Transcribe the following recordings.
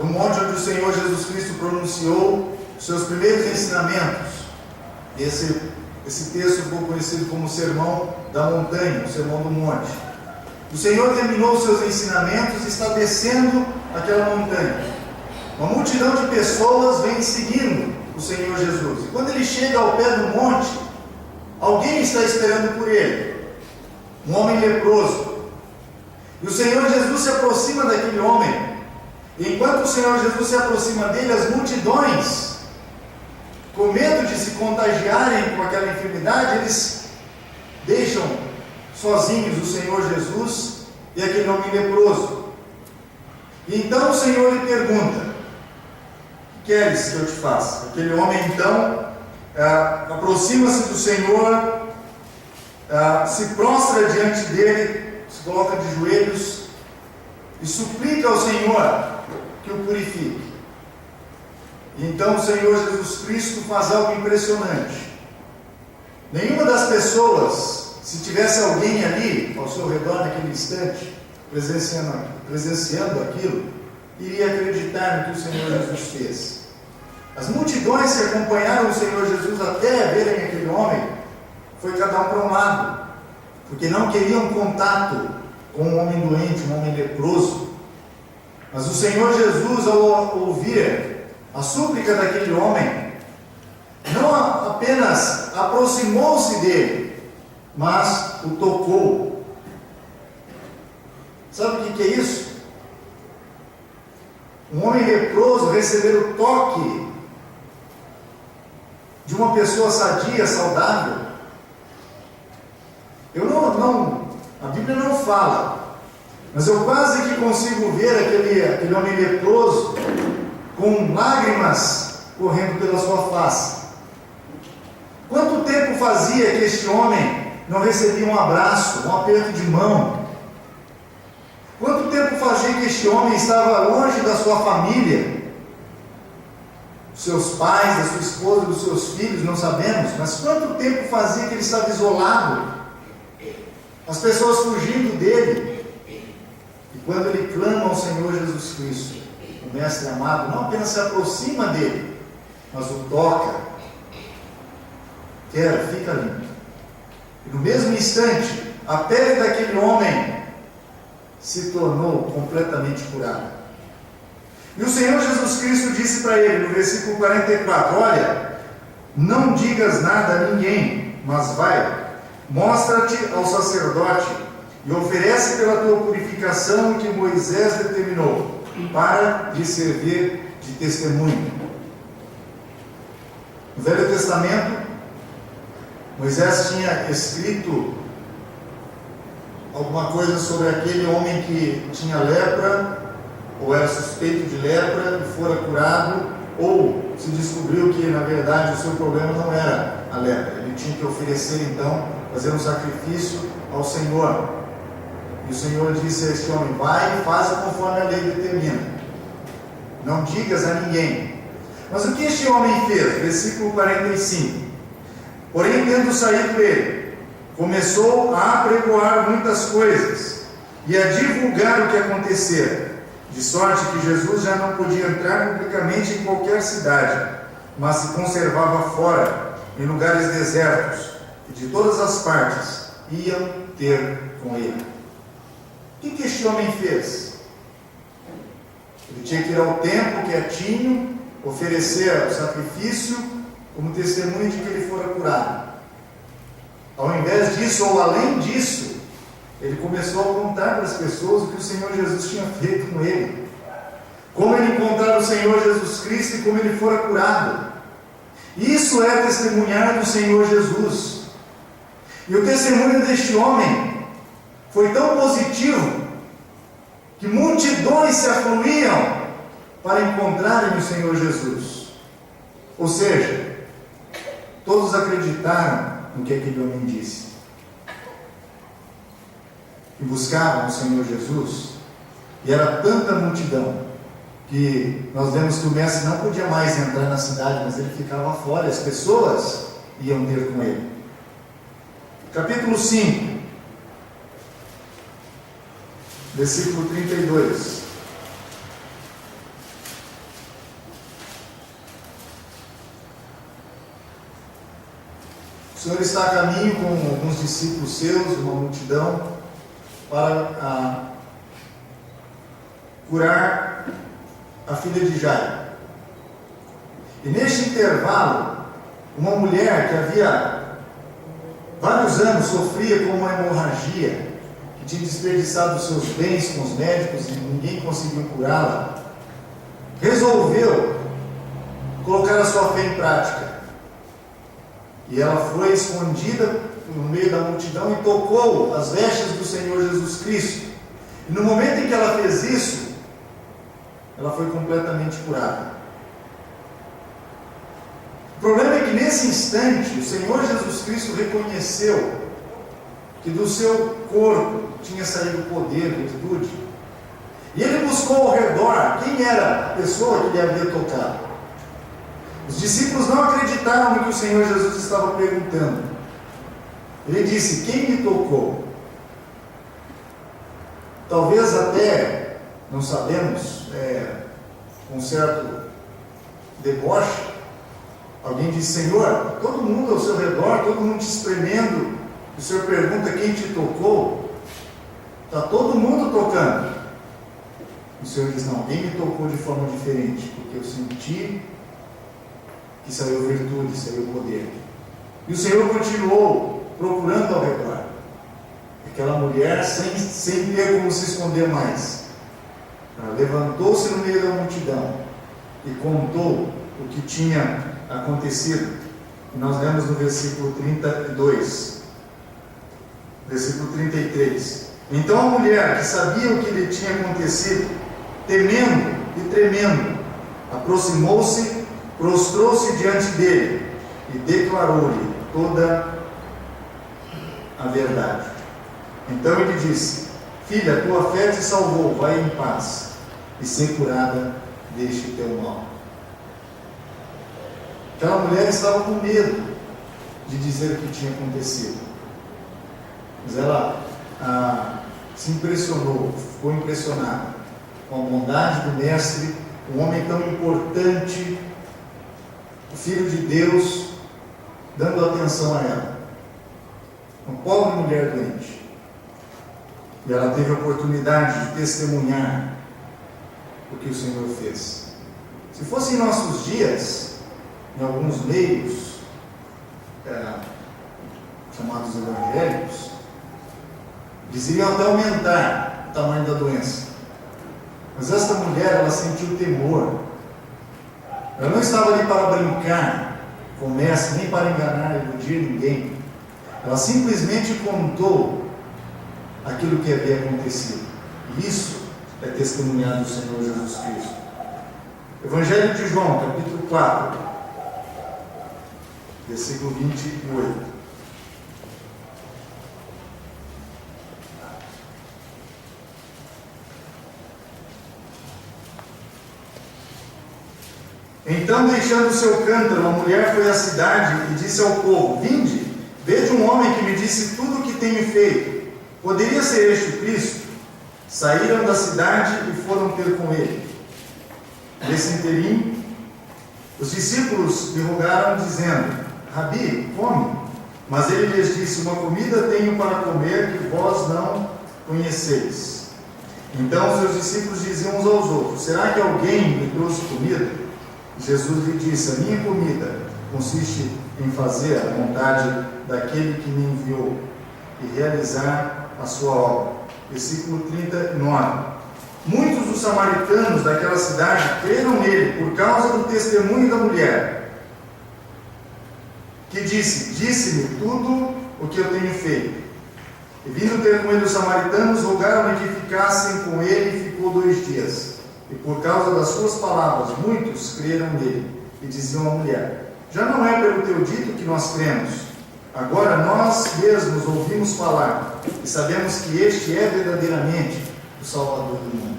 no monte onde o Senhor Jesus Cristo pronunciou os seus primeiros ensinamentos. Esse texto ficou conhecido como o Sermão da Montanha, o Sermão do Monte. O Senhor terminou os seus ensinamentos e está descendo aquela montanha. Uma multidão de pessoas vem seguindo o Senhor Jesus. E quando ele chega ao pé do monte, alguém está esperando por ele. Um homem leproso. E o Senhor Jesus se aproxima daquele homem. E enquanto o Senhor Jesus se aproxima dele, as multidões, com medo de se contagiarem com aquela enfermidade, eles deixam sozinhos o Senhor Jesus e aquele homem leproso. E então o Senhor lhe pergunta: o que queres que eu te faça? Aquele homem então aproxima-se do Senhor, se prostra diante dele, se coloca de joelhos e suplica ao Senhor que o purifique. E então o Senhor Jesus Cristo faz algo impressionante. Nenhuma das pessoas, se tivesse alguém ali ao seu redor naquele instante, presenciando aquilo, iria acreditar no que o Senhor Jesus fez. As multidões que acompanharam o Senhor Jesus até verem aquele homem, foi cada um para um lado, porque não queriam contato com um homem doente, um homem leproso. Mas o Senhor Jesus, ao ouvir a súplica daquele homem, não apenas aproximou-se dele, mas o tocou. Sabe o que é isso? Um homem leproso receber o toque de uma pessoa sadia, saudável. A Bíblia não fala, mas eu quase que consigo ver aquele homem leproso com lágrimas correndo pela sua face. Quanto tempo fazia que este homem não recebia um abraço, um aperto de mão? Quanto tempo fazia que este homem estava longe da sua família, dos seus pais, da sua esposa, dos seus filhos? Não sabemos, mas quanto tempo fazia que ele estava isolado, as pessoas fugindo dele? E quando ele clama ao Senhor Jesus Cristo, o Mestre amado não apenas se aproxima dele, mas o toca, fica limpo. E no mesmo instante, a pele daquele homem se tornou completamente curada. E o Senhor Jesus Cristo disse para ele, no versículo 44, olha, não digas nada a ninguém, mas vai, mostra-te ao sacerdote e oferece pela tua purificação o que Moisés determinou, para lhe servir de testemunho. No Velho Testamento, Moisés tinha escrito alguma coisa sobre aquele homem que tinha lepra, ou era suspeito de lepra e fora curado, ou se descobriu que na verdade o seu problema não era a lepra. Ele tinha que oferecer então, fazer um sacrifício ao Senhor. E o Senhor disse a este homem: vai e faça conforme a lei determina, não digas a ninguém. Mas o que este homem fez? Versículo 45. Porém, tendo saído ele, começou a apregoar muitas coisas e a divulgar o que acontecera, de sorte que Jesus já não podia entrar publicamente em qualquer cidade, mas se conservava fora, em lugares desertos, e de todas as partes iam ter com ele. O que este homem fez? Ele tinha que ir ao templo quietinho, oferecer o sacrifício como testemunho de que ele fora curado. Ao invés disso, ou além disso, ele começou a contar para as pessoas o que o Senhor Jesus tinha feito com ele, como ele encontrara o Senhor Jesus Cristo e como ele fora curado. Isso é testemunhar do Senhor Jesus. E o testemunho deste homem foi tão positivo que multidões se afluíam para encontrarem o Senhor Jesus. Ou seja, todos acreditaram no que aquele homem disse e buscavam o Senhor Jesus. E era tanta multidão que nós vemos que o mestre não podia mais entrar na cidade, mas ele ficava fora, e as pessoas iam ter com ele. Capítulo 5, versículo 32. O Senhor está a caminho com alguns discípulos seus, uma multidão, para curar a filha de Jairo. E neste intervalo, uma mulher que havia vários anos sofria com uma hemorragia, que tinha desperdiçado os seus bens com os médicos e ninguém conseguiu curá-la, resolveu colocar a sua fé em prática. E ela foi escondida no meio da multidão e tocou as vestes do Senhor Jesus Cristo. E no momento em que ela fez isso, ela foi completamente curada. O problema é que nesse instante, o Senhor Jesus Cristo reconheceu que do seu corpo tinha saído poder, virtude. E ele buscou ao redor quem era a pessoa que lhe havia tocado. Os discípulos não acreditaram no que o Senhor Jesus estava perguntando. Ele disse: quem me tocou? Talvez até, não sabemos, com certo deboche, alguém disse: Senhor, todo mundo ao seu redor, todo mundo te espremendo, o Senhor pergunta quem te tocou? Está todo mundo tocando. O Senhor diz: não, alguém me tocou de forma diferente, porque eu senti que saiu virtude, saiu poder. E o Senhor continuou procurando ao redor. Aquela mulher, sem ter como se esconder mais, ela levantou-se no meio da multidão e contou o que tinha acontecido. E nós lemos no versículo 32, versículo 33. Então a mulher, que sabia o que lhe tinha acontecido, temendo e tremendo, aproximou-se, prostrou-se diante dele e declarou-lhe toda a verdade. Então ele disse: filha, tua fé te salvou, vai em paz e ser curada deste teu mal. Aquela mulher estava com medo de dizer o que tinha acontecido, mas ela se impressionou, ficou impressionada com a bondade do Mestre, um homem tão importante, o Filho de Deus, dando atenção a ela, uma pobre mulher doente. E ela teve a oportunidade de testemunhar o que o Senhor fez. Se fosse em nossos dias, em alguns meios chamados evangélicos, diziam até aumentar o tamanho da doença. Mas esta mulher, ela sentiu temor. Ela não estava ali para brincar, comércio, nem para enganar e iludir ninguém. Ela simplesmente contou aquilo que havia acontecido. E isso é testemunhar do Senhor Jesus Cristo. Evangelho de João, capítulo 4, versículo 28. Então, deixando o seu cântaro, a mulher foi à cidade e disse ao povo: vinde, veja um homem que me disse tudo o que tenho feito. Poderia ser este o Cristo? Saíram da cidade e foram ter com ele. Nesse interim, os discípulos lhe rogaram, dizendo: Rabi, come. Mas ele lhes disse: uma comida tenho para comer que vós não conheceis. Então seus discípulos diziam uns aos outros: será que alguém me trouxe comida? Jesus lhe disse: a minha comida consiste em fazer a vontade daquele que me enviou e realizar a sua obra. Versículo 39. Muitos dos samaritanos daquela cidade creram nele por causa do testemunho da mulher, que disse-me tudo o que eu tenho feito. E vindo ter com ele os samaritanos, rogaram-lhe que ficassem com ele, e ficou 2 dias. E por causa das suas palavras, muitos creram nele. E diziam à mulher: já não é pelo teu dito que nós cremos. Agora nós mesmos ouvimos falar e sabemos que este é verdadeiramente o Salvador do mundo.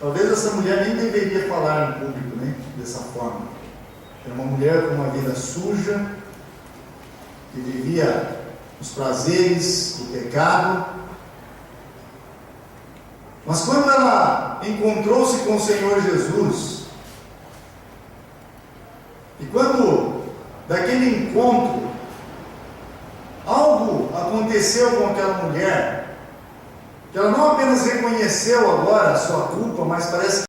Talvez essa mulher nem deveria falar em público, né, dessa forma. Era uma mulher com uma vida suja, que vivia os prazeres do pecado. Mas quando ela encontrou-se com o Senhor Jesus, E quando daquele encontro algo aconteceu com aquela mulher, que ela não apenas reconheceu agora a sua culpa, mas parece